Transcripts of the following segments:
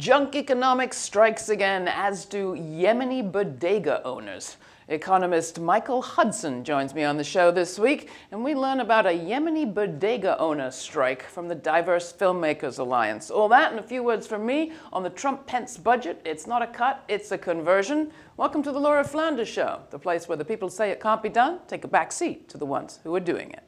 Junk economics strikes again, as do Yemeni bodega owners. Economist Michael Hudson joins me on the show this week, and we learn about a Yemeni bodega owner strike from the Diverse Filmmakers Alliance. All that and a few words from me on the Trump-Pence budget. It's not a cut, it's a conversion. Welcome to the Laura Flanders Show, the place where the people who say it can't be done take a back seat to the ones who are doing it.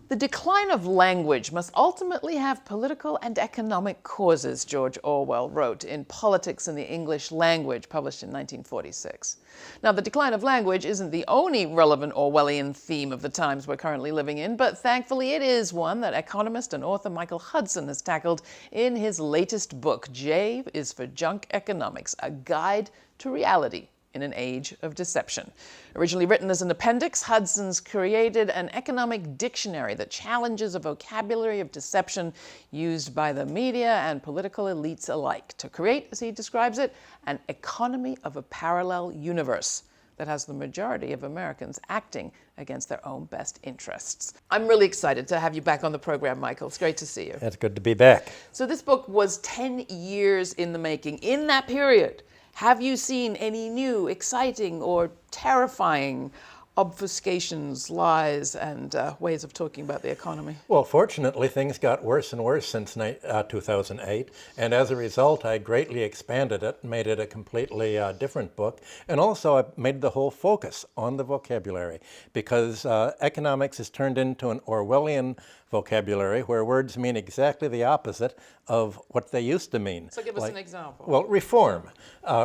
The decline of language must ultimately have political and economic causes, George Orwell wrote in Politics in the English Language, published in 1946. Now, the decline of language isn't the only relevant Orwellian theme of the times we're currently living in, but thankfully it is one that economist and author Michael Hudson has tackled in his latest book, J is for Junk Economics, a guide to reality in an age of deception. Originally written as an appendix, Hudson's created an economic dictionary that challenges a vocabulary of deception used by the media and political elites alike to create, as he describes it, an economy of a parallel universe that has the majority of Americans acting against their own best interests. I'm really excited to have you back on the program, Michael. It's great to see you. It's good to be back. So this book was 10 years in the making. In that period, have you seen any new, exciting, or terrifying obfuscations, lies, and ways of talking about the economy? Well, fortunately, things got worse and worse since 2008, and as a result, I greatly expanded it and made it a completely different book. And also, I made the whole focus on the vocabulary, because economics has turned into an Orwellian vocabulary where words mean exactly the opposite of what they used to mean. So give us an example. Well, reform.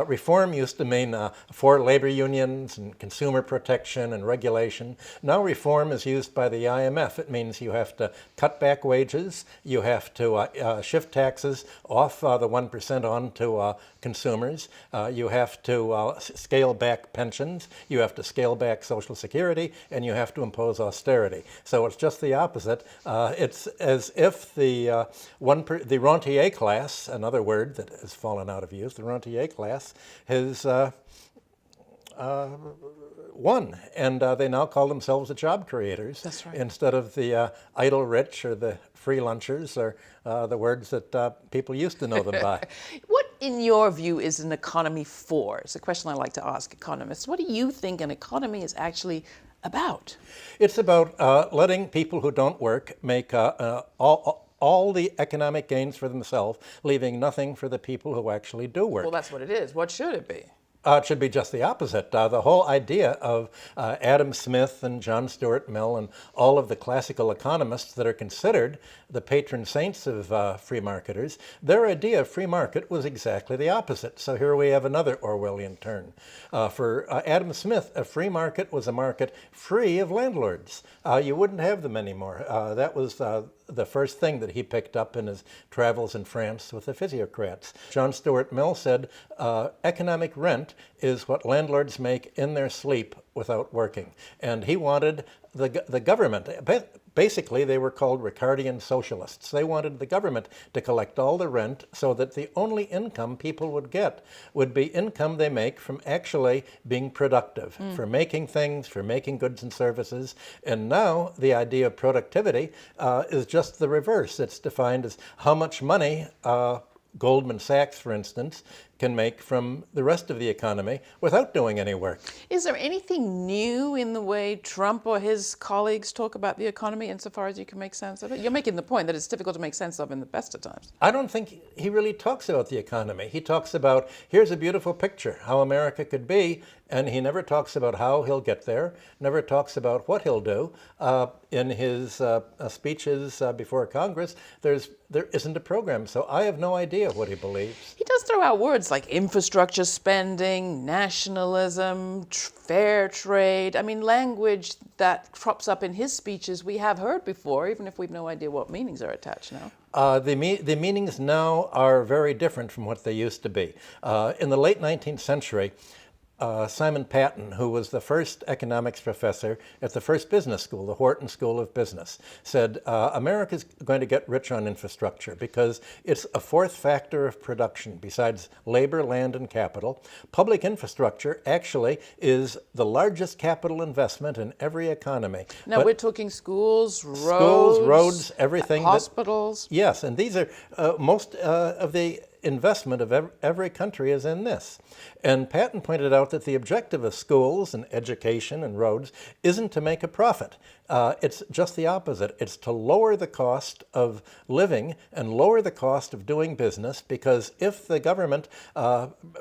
Reform used to mean for labor unions and consumer protection and regulation. Now reform is used by the IMF. It means you have to cut back wages, you have to shift taxes off the 1% on to consumers, you have to scale back pensions, you have to scale back Social Security, and you have to impose austerity. So it's just the opposite. It's as if the rentier class, another word that has fallen out of use, the rentier class has won, and they now call themselves the job creators. That's right. Instead of the idle rich or the free lunchers, or the words that people used to know them by. What, in your view, is an economy for? It's a question I like to ask economists. What do you think an economy is actually about? It's about letting people who don't work make all the economic gains for themselves, leaving nothing for the people who actually do work. Well, that's what it is. What should it be? It should be just the opposite. The whole idea of Adam Smith and John Stuart Mill and all of the classical economists that are considered the patron saints of free marketers, their idea of free market was exactly the opposite. So here we have another Orwellian turn. For Adam Smith, a free market was a market free of landlords. You wouldn't have them anymore. That was the first thing that he picked up in his travels in France with the physiocrats. John Stuart Mill said, economic rent is what landlords make in their sleep without working. And he wanted the government, basically they were called Ricardian socialists. They wanted the government to collect all the rent so that the only income people would get would be income they make from actually being productive, for making things, for making goods and services. And now the idea of productivity is just the reverse. It's defined as how much money Goldman Sachs, for instance, can make from the rest of the economy without doing any work. Is there anything new in the way Trump or his colleagues talk about the economy insofar as you can make sense of it? You're making the point that it's difficult to make sense of in the best of times. I don't think he really talks about the economy. He talks about, here's a beautiful picture, how America could be, and he never talks about how he'll get there, never talks about what he'll do. In his speeches before Congress, there isn't a program, so I have no idea what he believes. He does throw out words like infrastructure spending, nationalism, fair trade. I mean, language that crops up in his speeches we have heard before, even if we've no idea what meanings are attached now. The meanings now are very different from what they used to be. In the late 19th century, Simon Patton, who was the first economics professor at the first business school, the Wharton School of Business, said America's going to get rich on infrastructure because it's a fourth factor of production besides labor, land, and capital. Public infrastructure actually is the largest capital investment in every economy. Now we're talking schools, roads, everything. Hospitals. Yes, and these are most of the investment of every country is in this. And Patton pointed out that the objective of schools and education and roads isn't to make a profit. It's just the opposite. It's to lower the cost of living and lower the cost of doing business, because if the government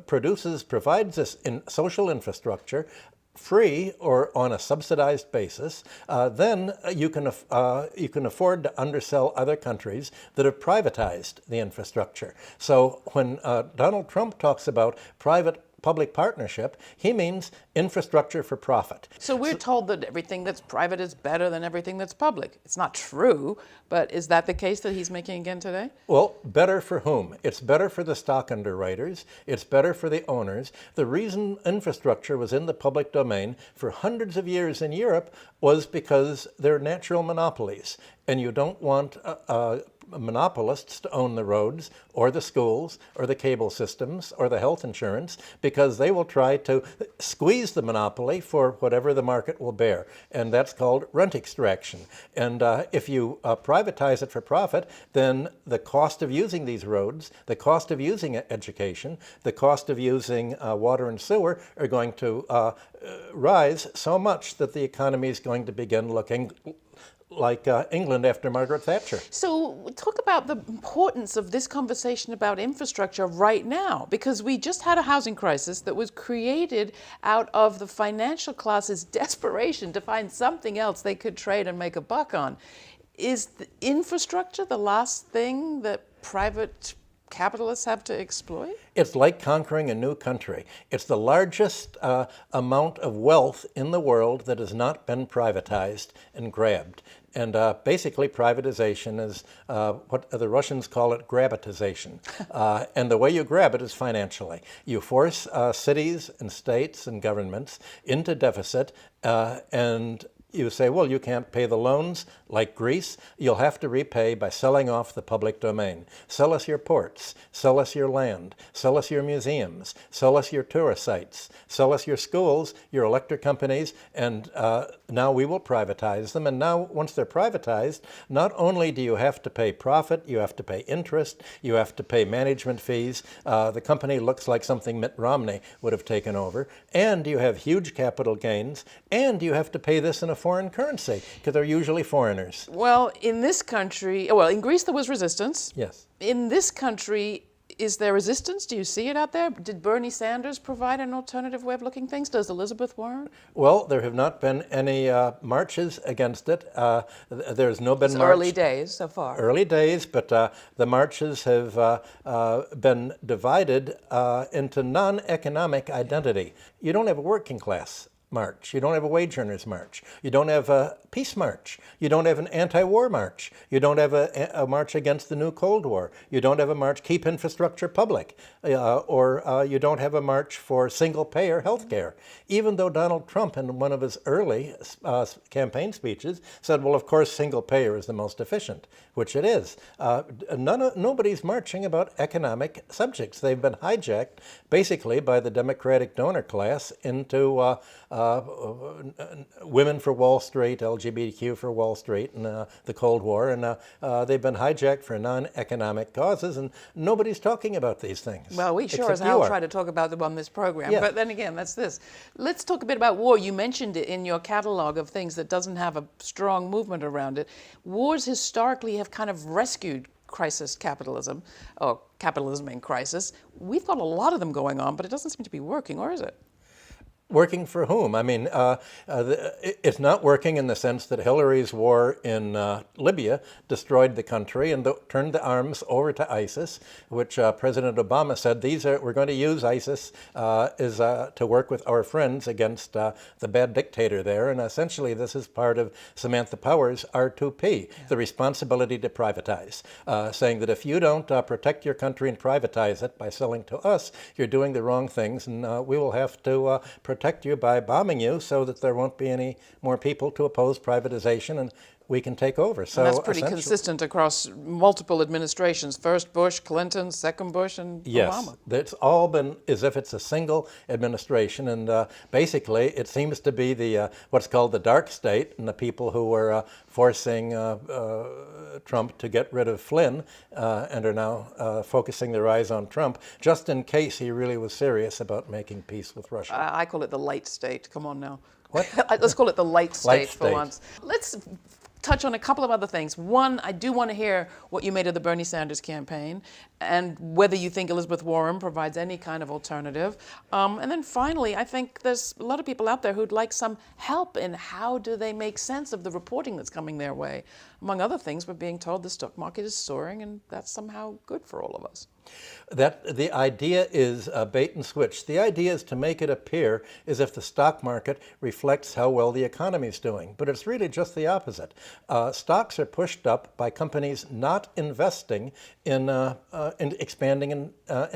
provides this social infrastructure, free or on a subsidized basis, then you can afford to undersell other countries that have privatized the infrastructure. So when Donald Trump talks about private-public partnership, he means infrastructure for profit. So we're told that everything that's private is better than everything that's public. It's not true, but is that the case that he's making again today? Well, better for whom? It's better for the stock underwriters. It's better for the owners. The reason infrastructure was in the public domain for hundreds of years in Europe was because they're natural monopolies, and you don't want monopolists to own the roads or the schools or the cable systems or the health insurance, because they will try to squeeze the monopoly for whatever the market will bear. And that's called rent extraction. And if you privatize it for profit, then the cost of using these roads, the cost of using education, the cost of using water and sewer are going to rise so much that the economy is going to begin looking like England after Margaret Thatcher. So talk about the importance of this conversation about infrastructure right now, because we just had a housing crisis that was created out of the financial class's desperation to find something else they could trade and make a buck on. Is the infrastructure the last thing that private capitalists have to exploit? It's like conquering a new country. It's the largest amount of wealth in the world that has not been privatized and grabbed. And basically privatization is what the Russians call it grabitization. And the way you grab it is financially. You force cities and states and governments into deficit, and you say, well, you can't pay the loans, like Greece. You'll have to repay by selling off the public domain. Sell us your ports, sell us your land, sell us your museums, sell us your tourist sites, sell us your schools, your electric companies, and now we will privatize them. And now, once they're privatized, not only do you have to pay profit, you have to pay interest, you have to pay management fees. The company looks like something Mitt Romney would have taken over, and you have huge capital gains, and you have to pay this in a foreign currency, because they're usually foreigners. Well, in this country, well, in Greece there was resistance. Yes. In this country, is there resistance? Do you see it out there? Did Bernie Sanders provide an alternative way of looking at things? Does Elizabeth Warren? Well, there have not been any marches against it. There's no been It's march. early days so far. Early days, but the marches have been divided into non-economic identity. You don't have a working class march. You don't have a wage earners march. You don't have a peace march. You don't have an anti-war march. You don't have a march against the new Cold War. You don't have a march, keep infrastructure public. Or you don't have a march for single-payer health care. Even though Donald Trump, in one of his early campaign speeches, said, well, of course, single-payer is the most efficient, which it is. Nobody's marching about economic subjects. They've been hijacked, basically, by the Democratic donor class into women for Wall Street, LGBTQ for Wall Street, and the Cold War, and they've been hijacked for non-economic causes, and nobody's talking about these things. Well, we sure as hell try to talk about them on this program, but then again, that's this. Let's talk a bit about war. You mentioned it in your catalog of things that doesn't have a strong movement around it. Wars historically have kind of rescued crisis capitalism, or capitalism in crisis. We've got a lot of them going on, but it doesn't seem to be working, or is it? Working for whom? I mean, it's not working in the sense that Hillary's war in Libya destroyed the country and turned the arms over to ISIS, which President Obama said we're going to use ISIS to work with our friends against the bad dictator there. And essentially, this is part of Samantha Power's R2P, the responsibility to privatize, saying that if you don't protect your country and privatize it by selling to us, you're doing the wrong things, and we will have to protect you by bombing you so that there won't be any more people to oppose privatization and we can take over. So and that's pretty consistent across multiple administrations, first Bush, Clinton, second Bush, and Obama. Yes, it's all been as if it's a single administration, and basically it seems to be the what's called the dark state, and the people who were forcing Trump to get rid of Flynn and are now focusing their eyes on Trump, just in case he really was serious about making peace with Russia. I call it the light state. Come on now. What? Let's call it the light state Light for state. once. Let's touch on a couple of other things. One, I do want to hear what you made of the Bernie Sanders campaign and whether you think Elizabeth Warren provides any kind of alternative. And then finally, I think there's a lot of people out there who'd like some help in how do they make sense of the reporting that's coming their way. Among other things, we're being told the stock market is soaring, and that's somehow good for all of us. That the idea is bait and switch. The idea is to make it appear as if the stock market reflects how well the economy is doing, but it's really just the opposite. Stocks are pushed up by companies not investing in expanding in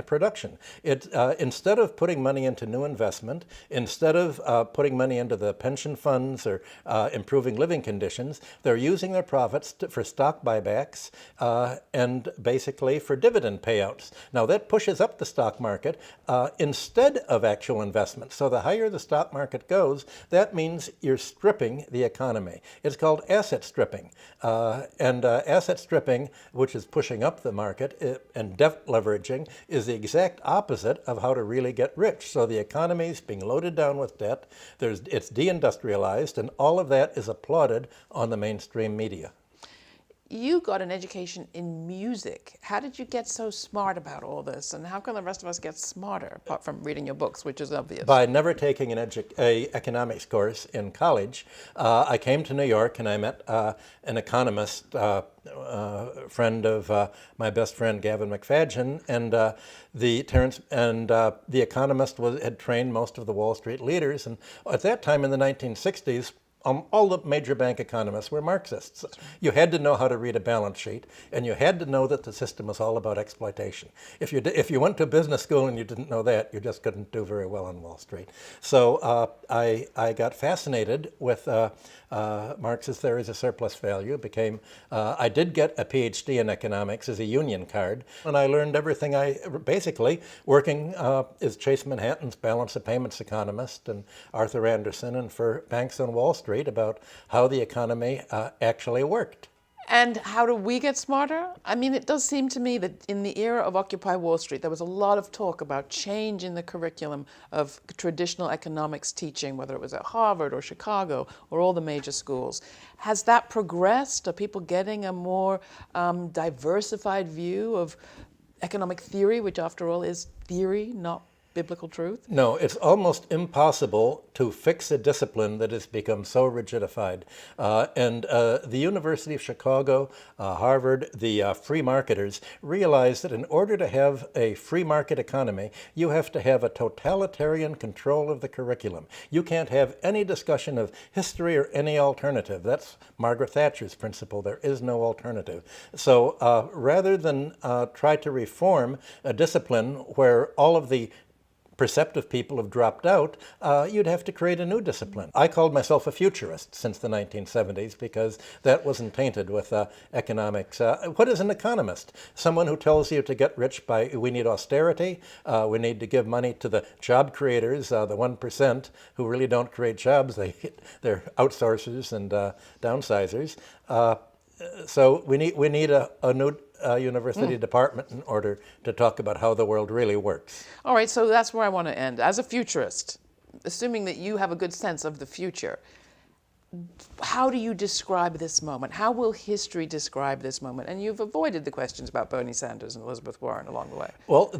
production. Instead of putting money into new investment, instead of putting money into the pension funds or improving living conditions, they're using their profits for stock buybacks and basically for dividend payouts. Now that pushes up the stock market instead of actual investment. So the higher the stock market goes, that means you're stripping the economy. It's called asset stripping. And asset stripping, which is pushing up the market, and debt leveraging is the exact opposite of how to really get rich. So the economy is being loaded down with debt. It's deindustrialized, and all of that is applauded on the mainstream media. You got an education in music. How did you get so smart about all this? And how can the rest of us get smarter, apart from reading your books, which is obvious? By never taking an economics course in college. I came to New York and I met an economist, friend of my best friend Gavin McFadgen, and the economist had trained most of the Wall Street leaders. And at that time in the 1960s, all the major bank economists were Marxists. You had to know how to read a balance sheet, and you had to know that the system was all about exploitation. If you went to business school and you didn't know that, you just couldn't do very well on Wall Street. So I got fascinated with Marx's theories of surplus value. I did get a PhD in economics as a union card, and I learned everything. Basically working as Chase Manhattan's balance of payments economist and Arthur Andersen, and for banks on Wall Street, about how the economy actually worked. And how do we get smarter? I mean, it does seem to me that in the era of Occupy Wall Street, there was a lot of talk about change in the curriculum of traditional economics teaching, whether it was at Harvard or Chicago or all the major schools. Has that progressed? Are people getting a more diversified view of economic theory, which after all is theory, not biblical truth? No, it's almost impossible to fix a discipline that has become so rigidified. And the University of Chicago, Harvard, the free marketers realized that in order to have a free market economy, you have to have a totalitarian control of the curriculum. You can't have any discussion of history or any alternative. That's Margaret Thatcher's principle. There is no alternative. So rather than try to reform a discipline where all of the perceptive people have dropped out, you'd have to create a new discipline. I called myself a futurist since the 1970s because that wasn't tainted with economics. What is an economist? Someone who tells you to get rich by, we need austerity, we need to give money to the job creators, the 1% who really don't create jobs, they're outsourcers and downsizers. So we need a new university department in order to talk about how the world really works. All right, so that's where I want to end. As a futurist, assuming that you have a good sense of the future, how do you describe this moment? How will history describe this moment? And you've avoided the questions about Bernie Sanders and Elizabeth Warren along the way. Well,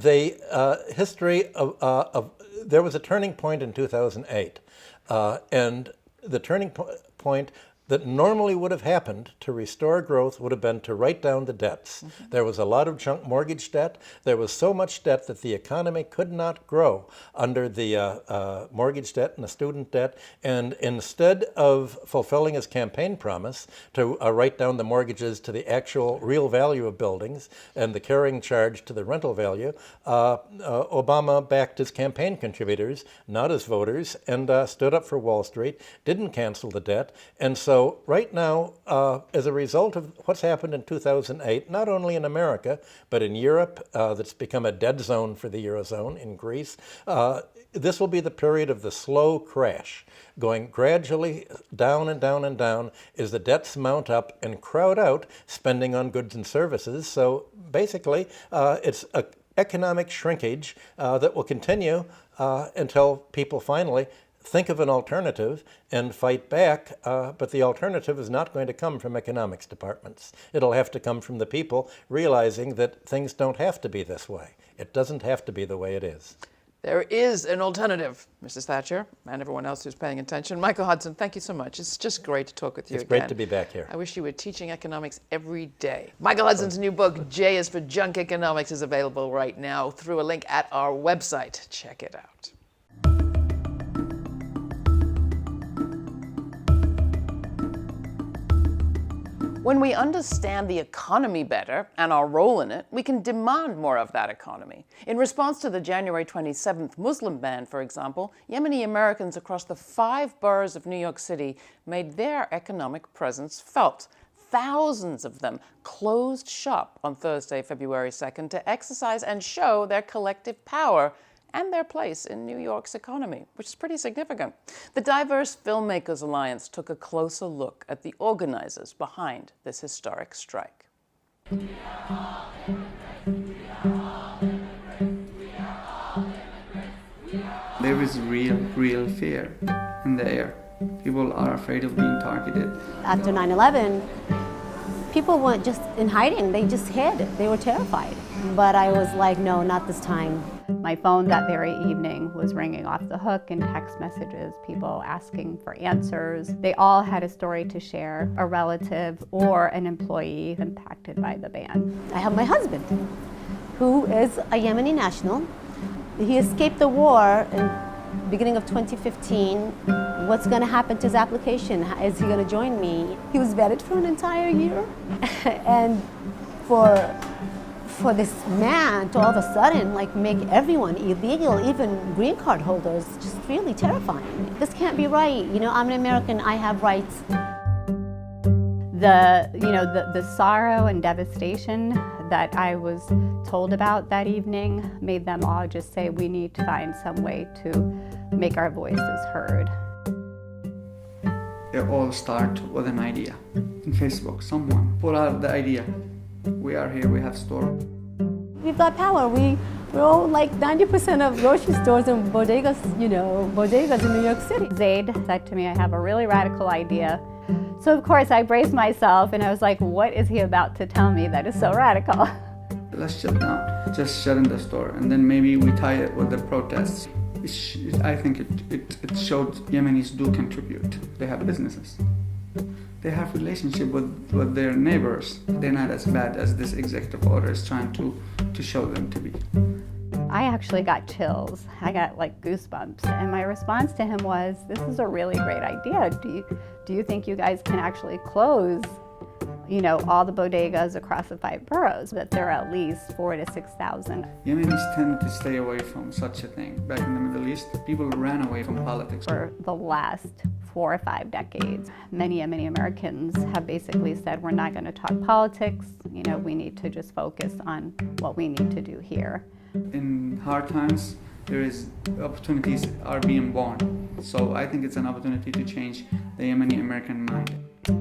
history of there was a turning point in 2008, and the turning point that normally would have happened to restore growth would have been to write down the debts. There was a lot of junk mortgage debt. There was so much debt that the economy could not grow under the mortgage debt and the student debt. And instead of fulfilling his campaign promise to write down the mortgages to the actual real value of buildings and the carrying charge to the rental value, Obama backed his campaign contributors, not his voters, and stood up for Wall Street, didn't cancel the debt. And so right now, as a result of what's happened in 2008, not only in America, but in Europe, that's become a dead zone for the Eurozone, in Greece, this will be the period of the slow crash, going gradually down and down and down as the debts mount up and crowd out spending on goods and services. So basically, it's an economic shrinkage that will continue until people finally think of an alternative and fight back, but the alternative is not going to come from economics departments. It'll have to come from the people realizing that things don't have to be this way. It doesn't have to be the way it is. There is an alternative, Mrs. Thatcher, and everyone else who's paying attention. Michael Hudson, thank you so much. It's just great to talk with you again. It's great to be back here. I wish you were teaching economics every day. Michael Hudson's new book, J is for Junk Economics, is available right now through a link at our website. Check it out. When we understand the economy better and our role in it, we can demand more of that economy. In response to the January 27th Muslim ban, for example, Yemeni Americans across the 5 boroughs of New York City made their economic presence felt. Thousands of them closed shop on Thursday, February 2nd, to exercise and show their collective power and their place in New York's economy, which is pretty significant. The Diverse Filmmakers Alliance took a closer look at the organizers behind this historic strike. There is real fear in the air. People are afraid of being targeted. After 9/11, people weren't just in hiding, they just hid. They were terrified. But I was like, no, not this time. My phone that very evening was ringing off the hook in text messages, people asking for answers. They all had a story to share, a relative or an employee impacted by the ban. I have my husband, who is a Yemeni national. He escaped the war in the beginning of 2015. What's going to happen to his application? Is he going to join me? He was vetted for an entire year. And for this man to all of a sudden make everyone illegal, even green card holders, just really terrifying. This can't be right. You know, I'm an American, I have rights. The sorrow and devastation that I was told about that evening made them all just say, we need to find some way to make our voices heard. It all starts with an idea. In Facebook, someone put out the idea. We are here, we have store. We've got power. We own 90% of grocery stores and bodegas, bodegas in New York City. Zaid said to me, I have a really radical idea. So of course I braced myself and I was like, what is he about to tell me that is so radical? Let's shut down, just shut in the store, and then maybe we tie it with the protests. I think it showed Yemenis do contribute. They have businesses. They have relationship with their neighbors. They're not as bad as this executive order is trying to show them to be. I actually got chills. I got goosebumps. And my response to him was, this is a really great idea. Do you think you guys can actually close, all the bodegas across the 5 boroughs? That there are at least 4,000 to 6,000. Yemenis tend to stay away from such a thing. Back in the Middle East, people ran away from politics. For the last 4 or 5 decades, many Yemeni Americans have basically said, we're not going to talk politics. We need to just focus on what we need to do here. In hard times, opportunities are being born. So I think it's an opportunity to change the Yemeni American mind.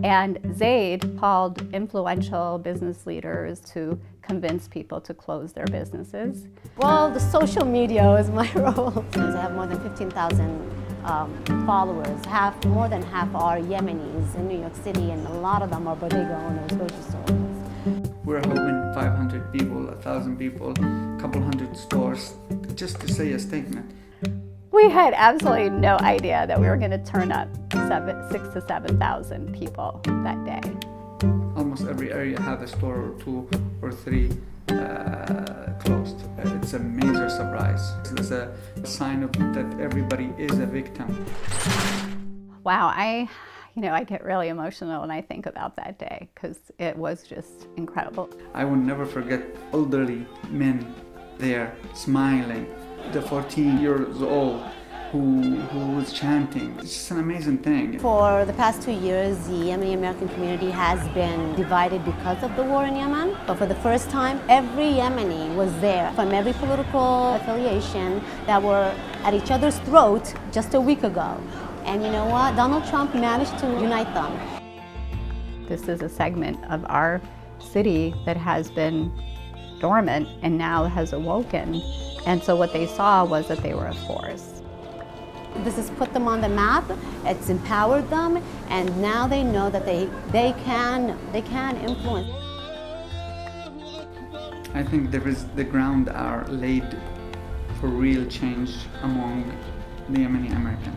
And Zaid called influential business leaders to convince people to close their businesses. Well, the social media is my role. I have more than 15,000 followers. More than half are Yemenis in New York City, and a lot of them are bodega owners, grocery store owners. We're hoping 500 people, 1,000 people, a couple hundred stores, just to say a statement. We had absolutely no idea that we were going to turn up 6,000 to 7,000 people that day. Almost every area had a store or 2 or 3 closed. It's a major surprise. It's a sign of that everybody is a victim. Wow, I get really emotional when I think about that day because it was just incredible. I will never forget elderly men there smiling. The 14 years old who was chanting. It's just an amazing thing. For the past 2 years, the Yemeni American community has been divided because of the war in Yemen. But for the first time, every Yemeni was there from every political affiliation that were at each other's throat just a week ago. And you know what? Donald Trump managed to unite them. This is a segment of our city that has been dormant and now has awoken. And so what they saw was that they were a force. This has put them on the map, it's empowered them, and now they know that they can influence. I think the ground are laid for real change among the Yemeni American.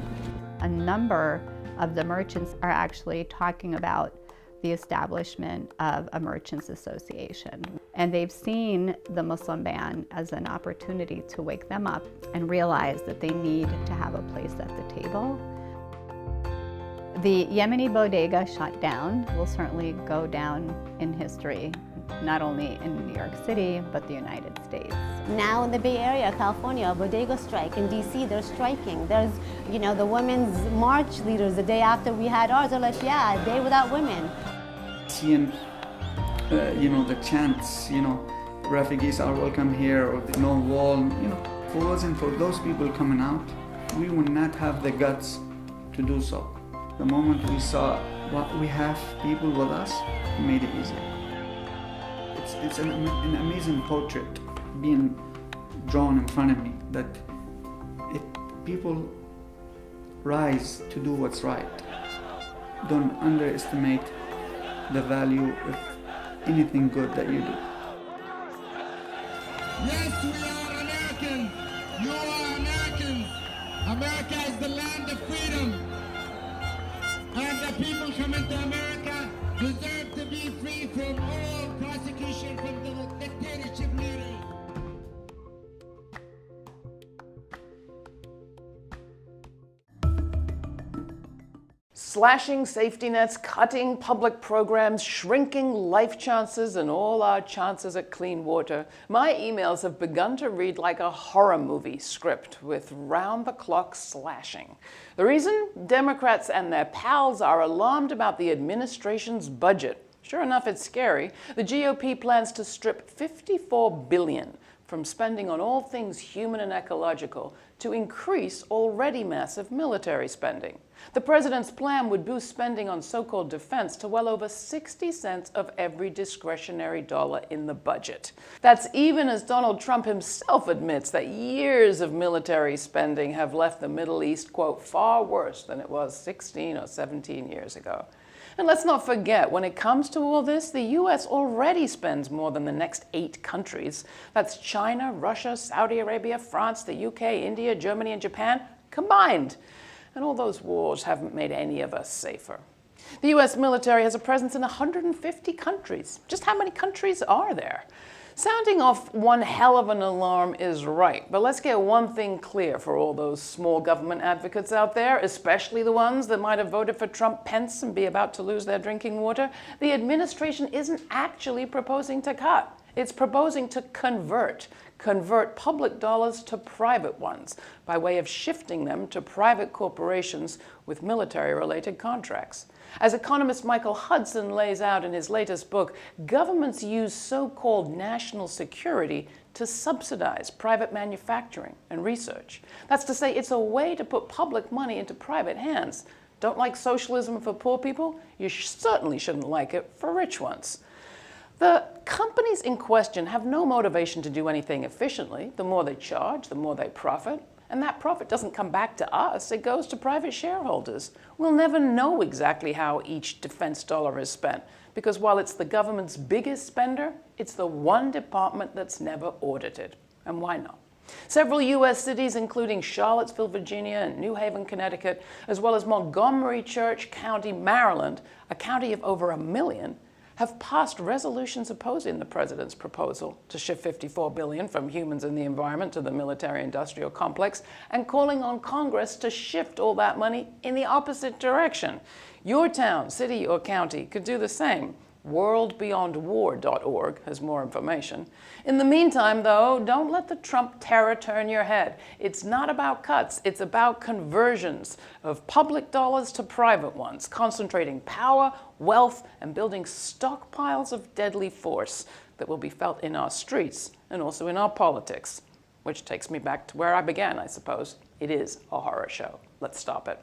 A number of the merchants are actually talking about the establishment of a merchants association. And they've seen the Muslim ban as an opportunity to wake them up and realize that they need to have a place at the table. The Yemeni bodega shut down will certainly go down in history, not only in New York City, but the United States. Now in the Bay Area, California, a bodega strike. In DC, they're striking. There's, the women's march leaders the day after we had ours are like, yeah, a day without women. Seeing, the chants, refugees are welcome here, or the no wall, if it wasn't for those people coming out, we would not have the guts to do so. The moment we saw what we have people with us, it made it easier. It's an amazing portrait being drawn in front of me that people rise to do what's right. Don't underestimate the value of anything good that you do. Yes, we are Americans. You are Americans. America is the land of freedom. And the people coming to America deserve to be free from all prosecution from the dictatorship leaders. Slashing safety nets, cutting public programs, shrinking life chances, and all our chances at clean water. My emails have begun to read like a horror movie script with round-the-clock slashing. The reason? Democrats and their pals are alarmed about the administration's budget. Sure enough, it's scary. The GOP plans to strip $54 billion from spending on all things human and ecological to increase already massive military spending. The president's plan would boost spending on so-called defense to well over 60 cents of every discretionary dollar in the budget. That's even as Donald Trump himself admits that years of military spending have left the Middle East, quote, far worse than it was 16 or 17 years ago. And let's not forget, when it comes to all this, the U.S. already spends more than the next 8 countries. That's China, Russia, Saudi Arabia, France, the UK, India, Germany, and Japan combined. And all those wars haven't made any of us safer. The U.S. military has a presence in 150 countries. Just how many countries are there? Sounding off one hell of an alarm is right, but let's get one thing clear for all those small government advocates out there, especially the ones that might have voted for Trump-Pence and be about to lose their drinking water. The administration isn't actually proposing to cut. It's proposing to convert public dollars to private ones by way of shifting them to private corporations with military-related contracts. As economist Michael Hudson lays out in his latest book, governments use so-called national security to subsidize private manufacturing and research. That's to say, it's a way to put public money into private hands. Don't like socialism for poor people? You certainly shouldn't like it for rich ones. The companies in question have no motivation to do anything efficiently. The more they charge, the more they profit. And that profit doesn't come back to us, it goes to private shareholders. We'll never know exactly how each defense dollar is spent, because while it's the government's biggest spender, it's the one department that's never audited. And why not? Several U.S. cities, including Charlottesville, Virginia, and New Haven, Connecticut, as well as Montgomery Church County, Maryland, a county of over 1 million, have passed resolutions opposing the president's proposal to shift $54 billion from humans and the environment to the military-industrial complex, and calling on Congress to shift all that money in the opposite direction. Your town, city, or county could do the same. worldbeyondwar.org has more information. In the meantime, though, don't let the Trump terror turn your head. It's not about cuts, it's about conversions of public dollars to private ones, concentrating power, wealth, and building stockpiles of deadly force that will be felt in our streets and also in our politics. Which takes me back to where I began, I suppose. It is a horror show. Let's stop it.